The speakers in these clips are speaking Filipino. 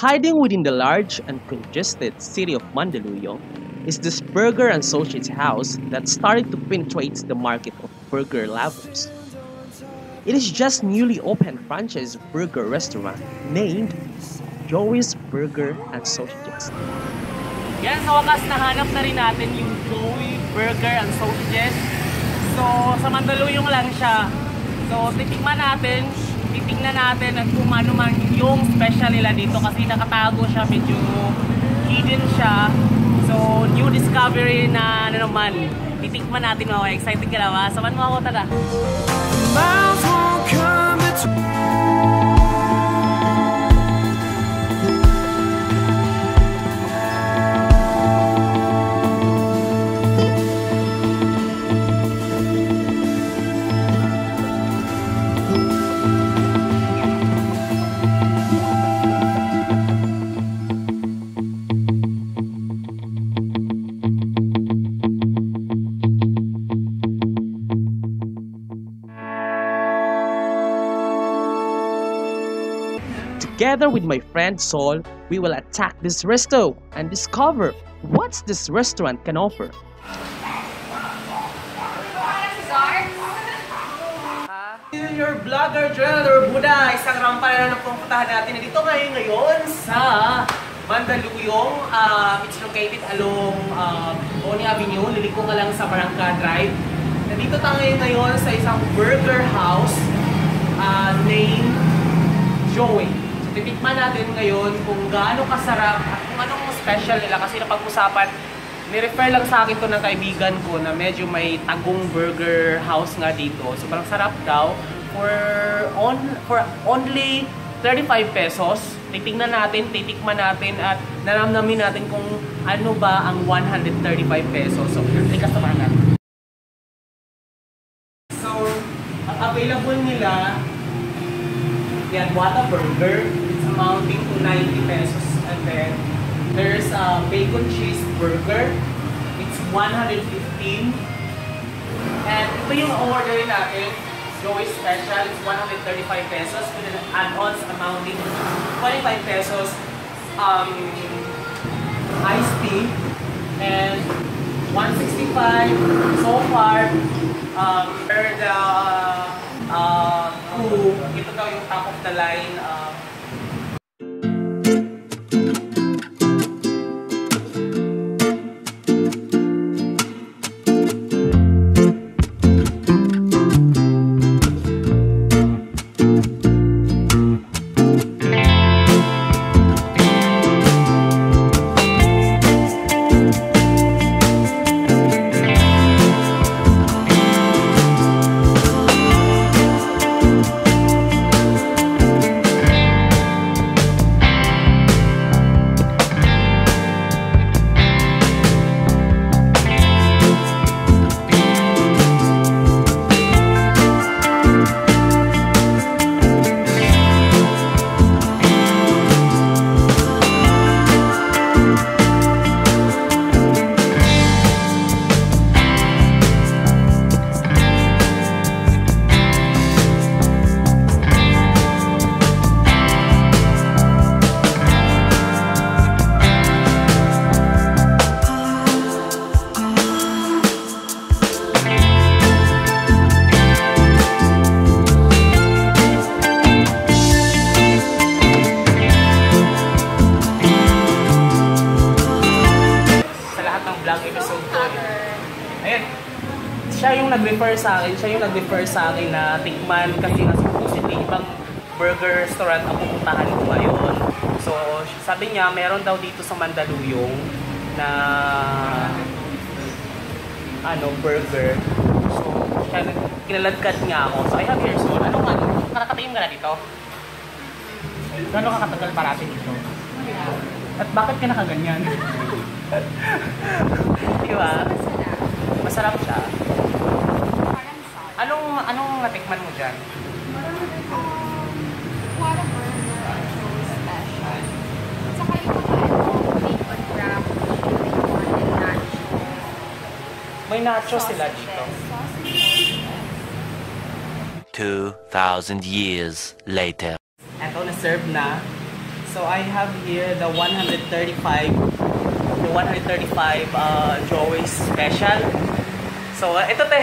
Hiding within the large and congested city of Mandaluyong is this burger and sausage house that started to penetrate the market of burger lovers. It is just newly opened franchise burger restaurant named Joey's Burger and Sausages. Yan, sa wakas nahanap na rin natin yung Joey Burger and Sausages. So, sa Mandaluyong lang siya. So, titignan natin at kung ano man yung special nila dito kasi nakatago siya, medyo hidden siya. So, new discovery na naman. Titikman natin mga excited ka na ba? Samahan mo ako, tara! Together with my friend Sol, we will attack this resto and discover what this restaurant can offer. Your vlogger, Jonathan Buda, isang rampa na napupuntahan natin. Dito ngayon sa Mandaluyong. It's located along Oni Avenue. Liliko ka lang sa Barangka Drive. Nandito tayo ngayon sa isang burger house named Joey. Titikman natin ngayon kung gaano kasarap at kung anong special nila kasi napag-usapan, ni-refer lang sa akin to ng kaibigan ko na medyo may tagong burger house nga dito. So parang sarap daw for only 35 pesos. Titingnan natin, titikman natin at naramdamin natin kung ano ba ang 135 pesos. So, tikas naman natin. So, ang available nila, yan, Whataburger, it's amounting to 90 pesos. And then, there's a bacon cheese burger, it's 115. And ito yung order natin, Joey Special, it's 135 pesos with an add-ons amounting to 25 pesos, iced tea, and 165 so far. Ito daw yung top of the line. Siya yung nag-refer sa akin na tikman kasi nga supposedly ibang burger restaurant ang pupuntahan ko ngayon. So, sabi niya meron daw dito sa Mandaluyong na burger. So, kinaladkad nga ako. So, I have here soon. Nakakatingin ka na dito? Gano'n ka katagal parati dito? At bakit ka nakaganyan? Diba? Masarap siya. Anong natikman mo dyan? Whataburger, Joey Special. Saka yung bacon wrap, and nacho. May nacho sila dito. 2,000 years later. Eto, na-serve na. So I have here the 135 Joey's Special. So ito te.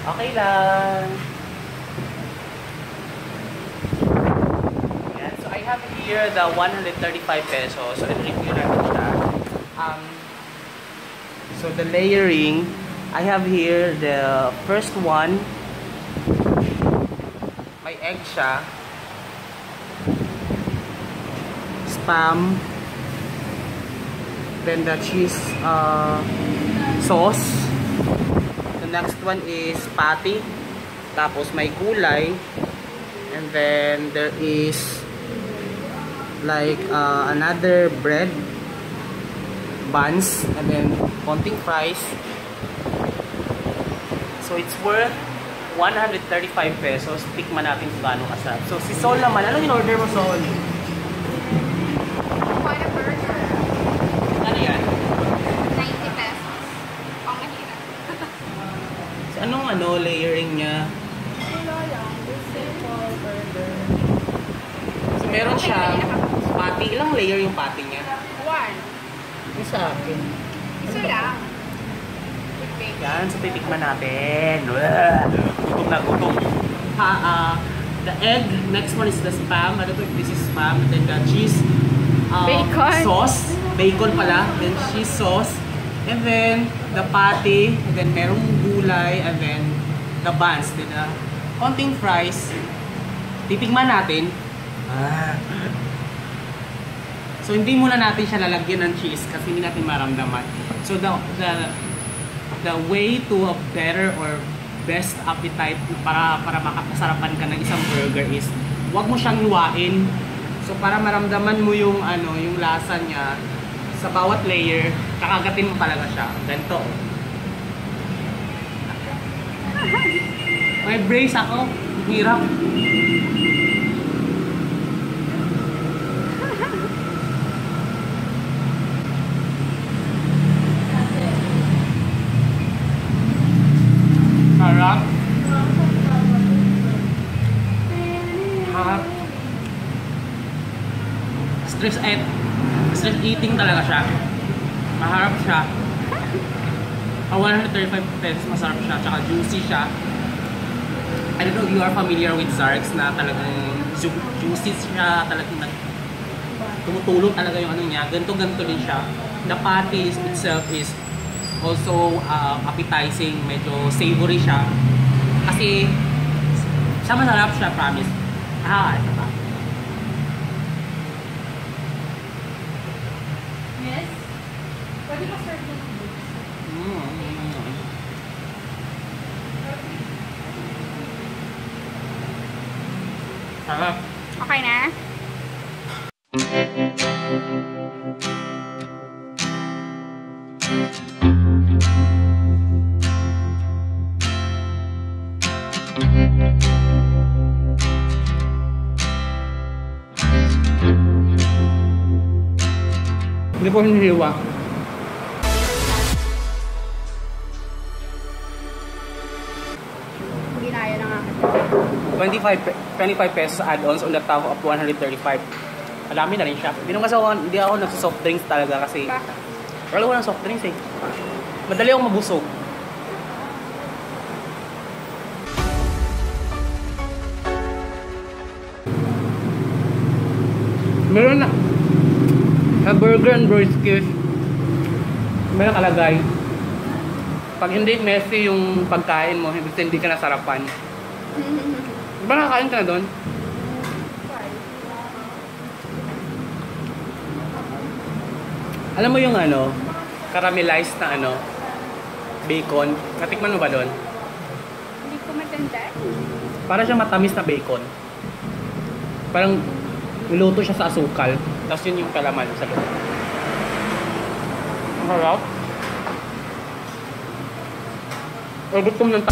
Okay lang. Yan. So I have here the 135 pesos. So i-review natin siya. So the layering, I have here the first one. May egg siya. Spam. Then the cheese sauce. The next one is patty. Tapos may gulay. And then there is like another bread. Buns. And then konting fries. So it's worth 135 pesos. Tikman natin kung gaano kasarap. So si Sol naman, ano in order mo, Sol? Quite a burger. Ano yan? 90 pesos. Ang mahirap. So anong layering niya? Wala lang. Simple burger. So meron siya patty. Ilang layer yung patty niya? 1. Yung sa akin. Isa lang. Yan, so titikman natin. Gutom na gutom. The egg, next one is the spam. I don't know if this is spam. And then the cheese Bacon. sauce. Bacon pala. Then cheese sauce. And then the patty. And then merong gulay. And then the buns. Then konting fries. Titikman natin. So hindi muna natin siya lalagyan ng cheese kasi hindi natin maramdaman. So the way to a better or best appetite para makakasarapan ka ng isang burger is wag mo siyang hiwain. So para maramdaman mo yung yung lasa niya sa bawat layer, kakagatin mo talaga siya. Ganito. May brace ako. Hirap. Harap. Stress eating talaga siya. Maharap siya. 135 pesos, masarap siya. Tsaka juicy siya. I don't know if you are familiar with Zarks na talagang juicy siya. Talagang tumutulog talaga yung niya. Ganto din siya. The patty itself is also appetizing, medyo savory siya. Kasi siya masarap siya, promise. Ito pa. Yes? Pwede pa serve ng books? Sarap. Okay na? Hindi po hinihiwa. Ginaya na nga. 25 pesos add-ons on the top of 135. Malami na rin siya. Hindi ako nagsosoft drinks talaga kasi wala ko ng soft drinks eh. Madali akong mabusog. Meron na a burger and brisket. May nakalagay. Pag hindi messy yung pagkain mo, hindi ka nasarapan. Di ba nakakain ka na doon? Alam mo yung caramelized na bacon. Natikman mo ba doon? Hindi ko matanda. Para siyang matamis na bacon. Parang niluto siya sa asukal. Tapos yun yung kalaman sa loob. Ang harap. Gutom ng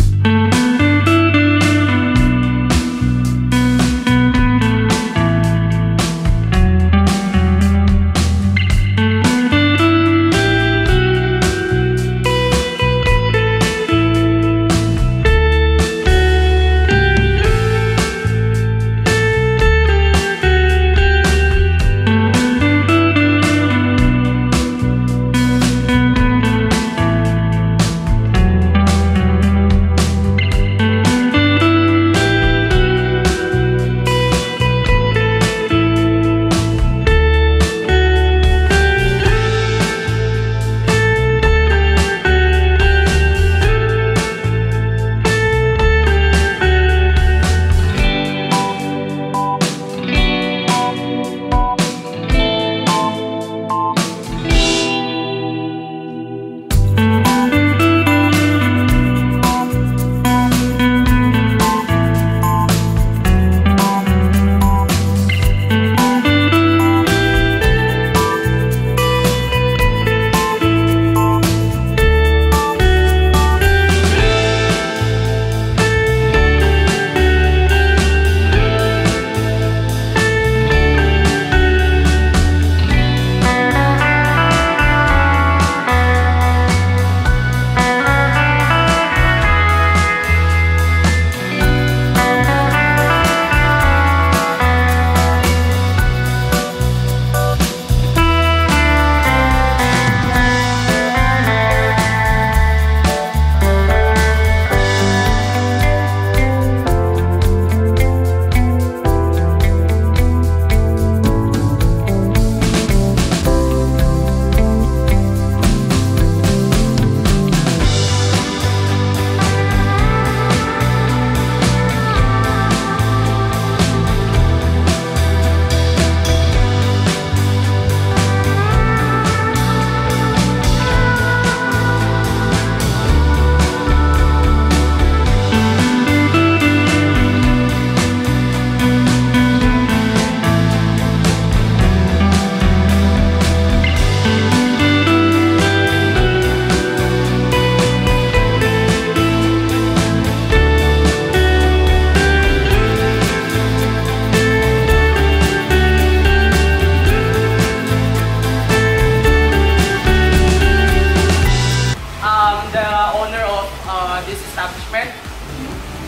attachment.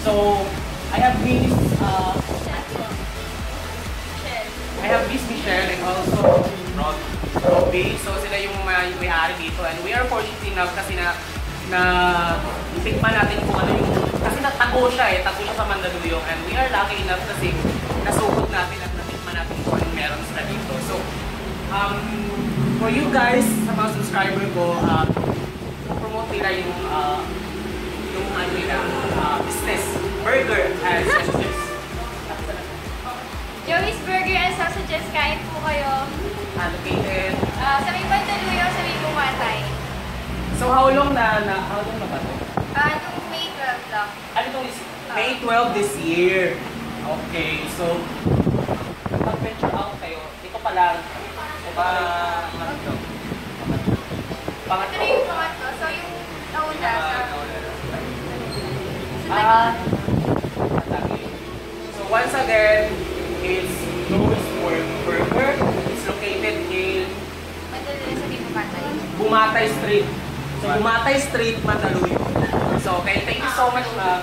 So, I have Miss, Michelle and also Robbie. So, sila yung may-ari dito. And we are fortunate enough kasi na tikman natin kung ano yung, kasi natago siya tago siya sa Mandaluyong. And we are lucky enough kasi nasukot natin at natikman natin kung anong meron sila dito. So, for you guys, sa mga subscriber ko, promote nila yung ano nila, business, burger and sausages. Joey's Burger and Sausages, kain po kayo. Located. Sa may Mandaluyong, sa may Bumatay. So how long na ba ito? Nung May 12 lang. Ano itong May 12 this year? Okay, so pag-venture out kayo, ito pa lang. Pangatlo. Ito na yung pangatlo. So yung nauna sa... So once again, it's Joey's Burger. It's located in Mandaluyong sa may Bumatay. Bumatay Street. So Bumatay Street, Mandaluyong. So okay, thank you so much, ma'am.